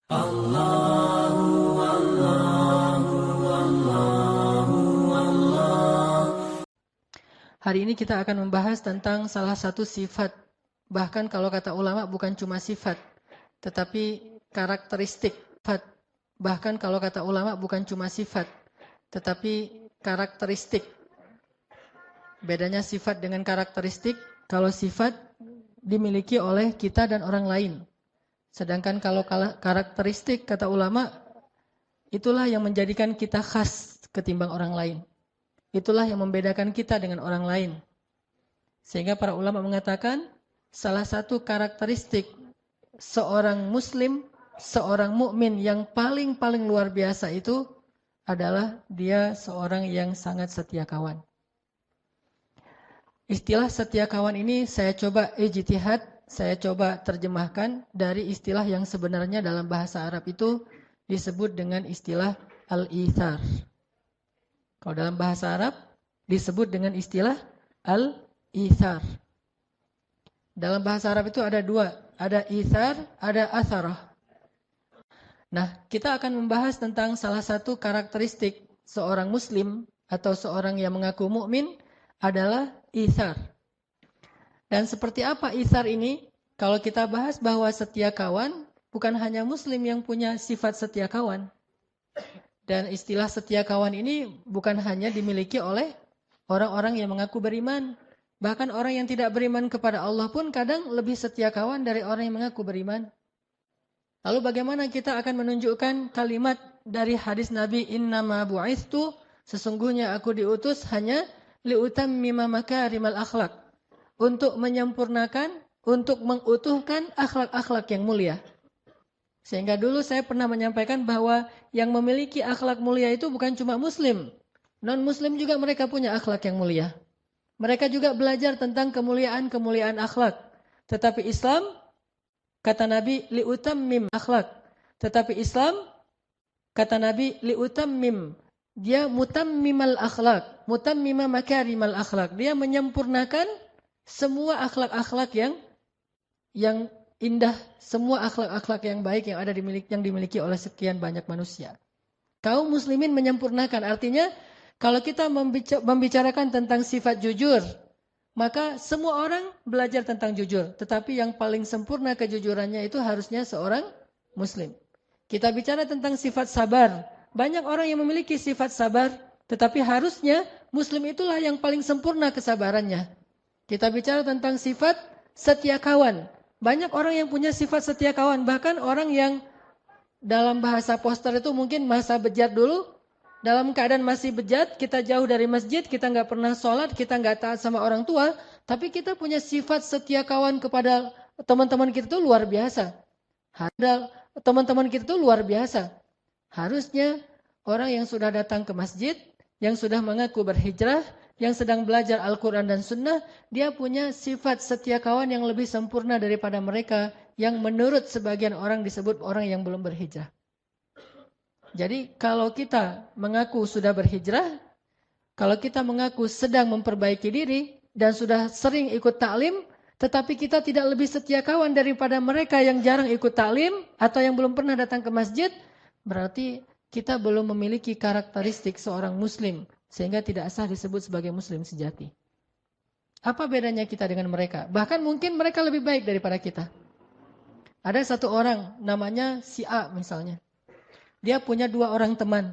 Hari ini kita akan membahas tentang salah satu sifat. Bahkan kalau kata ulama bukan cuma sifat, tetapi karakteristik. Bahkan kalau kata ulama bukan cuma sifat, tetapi karakteristik. Bedanya sifat dengan karakteristik, kalau sifat dimiliki oleh kita dan orang lain. Sedangkan kalau karakteristik, kata ulama, itulah yang menjadikan kita khas ketimbang orang lain. Itulah yang membedakan kita dengan orang lain. Sehingga para ulama mengatakan, salah satu karakteristik seorang muslim, seorang mukmin yang paling luar biasa itu adalah dia seorang yang sangat setia kawan. Istilah setia kawan ini saya coba ijtihad, saya coba terjemahkan dari istilah yang sebenarnya dalam bahasa Arab itu disebut dengan istilah al-ithar. Kalau dalam bahasa Arab disebut dengan istilah al-ithar. Dalam bahasa Arab itu ada dua, ada ithar, ada atharah. Nah, kita akan membahas tentang salah satu karakteristik seorang muslim atau seorang yang mengaku mukmin adalah ithar. Dan seperti apa ithar ini? Kalau kita bahas bahwa setia kawan, bukan hanya muslim yang punya sifat setia kawan. Dan istilah setia kawan ini bukan hanya dimiliki oleh orang-orang yang mengaku beriman. Bahkan orang yang tidak beriman kepada Allah pun kadang lebih setia kawan dari orang yang mengaku beriman. Lalu bagaimana kita akan menunjukkan kalimat dari hadis Nabi, innama bu'ithu, sesungguhnya aku diutus hanya liutammima makarimal akhlak. Untuk menyempurnakan, untuk mengutuhkan akhlak-akhlak yang mulia. Sehingga dulu saya pernah menyampaikan bahwa yang memiliki akhlak mulia itu bukan cuma muslim. Non-muslim juga mereka punya akhlak yang mulia. Mereka juga belajar tentang kemuliaan-kemuliaan akhlak. Tetapi Islam, kata Nabi, liutammim akhlak. Tetapi Islam, kata Nabi, liutammim. Dia mutammimal akhlak. Mutammima makarimal akhlak. Dia menyempurnakan semua akhlak-akhlak yang indah, semua akhlak-akhlak yang baik yang dimiliki oleh sekian banyak manusia. Kaum muslimin menyempurnakan, artinya kalau kita membicarakan tentang sifat jujur, maka semua orang belajar tentang jujur. Tetapi yang paling sempurna kejujurannya itu harusnya seorang muslim. Kita bicara tentang sifat sabar. Banyak orang yang memiliki sifat sabar, tetapi harusnya muslim itulah yang paling sempurna kesabarannya. Kita bicara tentang sifat setia kawan. Banyak orang yang punya sifat setia kawan. Bahkan orang yang dalam bahasa poster itu mungkin masa bejat dulu. Dalam keadaan masih bejat, kita jauh dari masjid, kita nggak pernah sholat, kita nggak taat sama orang tua. Tapi kita punya sifat setia kawan kepada teman-teman kita itu luar biasa. Teman-teman kita itu luar biasa. Harusnya orang yang sudah datang ke masjid, yang sudah mengaku berhijrah, yang sedang belajar Al-Quran dan Sunnah, dia punya sifat setia kawan yang lebih sempurna daripada mereka yang menurut sebagian orang disebut orang yang belum berhijrah. Jadi kalau kita mengaku sudah berhijrah, kalau kita mengaku sedang memperbaiki diri dan sudah sering ikut taklim, tetapi kita tidak lebih setia kawan daripada mereka yang jarang ikut taklim atau yang belum pernah datang ke masjid, berarti kita belum memiliki karakteristik seorang muslim. Sehingga tidak sah disebut sebagai muslim sejati. Apa bedanya kita dengan mereka? Bahkan mungkin mereka lebih baik daripada kita. Ada satu orang namanya si A misalnya. Dia punya dua orang teman.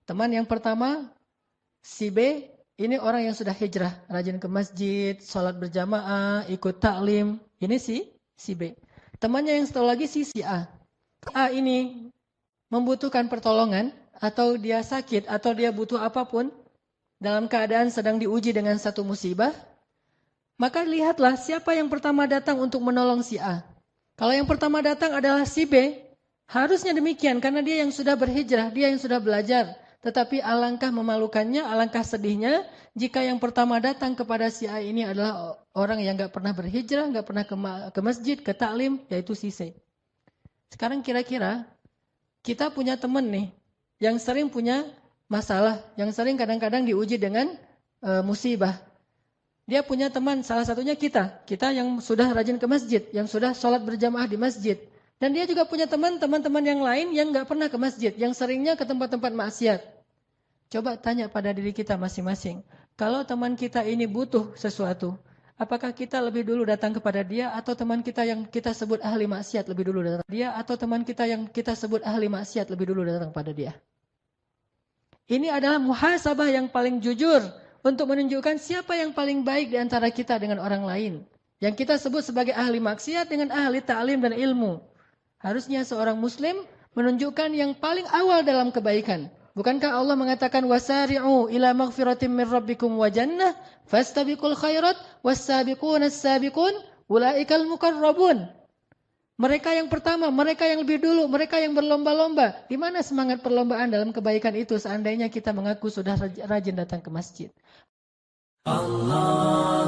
Teman yang pertama, si B, ini orang yang sudah hijrah. Rajin ke masjid, sholat berjamaah, ikut taklim. Ini si B. Temannya yang satu lagi si A. A ini membutuhkan pertolongan, atau dia sakit, atau dia butuh apapun, dalam keadaan sedang diuji dengan satu musibah, maka lihatlah siapa yang pertama datang untuk menolong si A. Kalau yang pertama datang adalah si B, harusnya demikian karena dia yang sudah berhijrah, dia yang sudah belajar. Tetapi alangkah memalukannya, alangkah sedihnya jika yang pertama datang kepada si A ini adalah orang yang gak pernah berhijrah, gak pernah ke masjid, ke taklim, yaitu si C. Sekarang kira-kira kita punya teman nih, yang sering punya masalah, yang sering kadang-kadang diuji dengan musibah. Dia punya teman, salah satunya kita yang sudah rajin ke masjid, yang sudah sholat berjamaah di masjid. Dan dia juga punya teman-teman yang lain yang nggak pernah ke masjid, yang seringnya ke tempat-tempat maksiat. Coba tanya pada diri kita masing-masing. Kalau teman kita ini butuh sesuatu, apakah kita lebih dulu datang kepada dia atau teman kita yang kita sebut ahli maksiat lebih dulu datang dia atau teman kita yang kita sebut ahli maksiat lebih dulu datang pada dia? Ini adalah muhasabah yang paling jujur untuk menunjukkan siapa yang paling baik di antara kita dengan orang lain. Yang kita sebut sebagai ahli maksiat dengan ahli ta'lim dan ilmu. Harusnya seorang muslim menunjukkan yang paling awal dalam kebaikan. Bukankah Allah mengatakan wasari'u ila maghfiratin min rabbikum wa jannah fastabiqul khairat was-sabiquna as-sabiqun ulaikal muqarrabun. Mereka yang pertama, mereka yang lebih dulu, mereka yang berlomba-lomba. Di mana semangat perlombaan dalam kebaikan itu seandainya kita mengaku sudah rajin datang ke masjid? Allah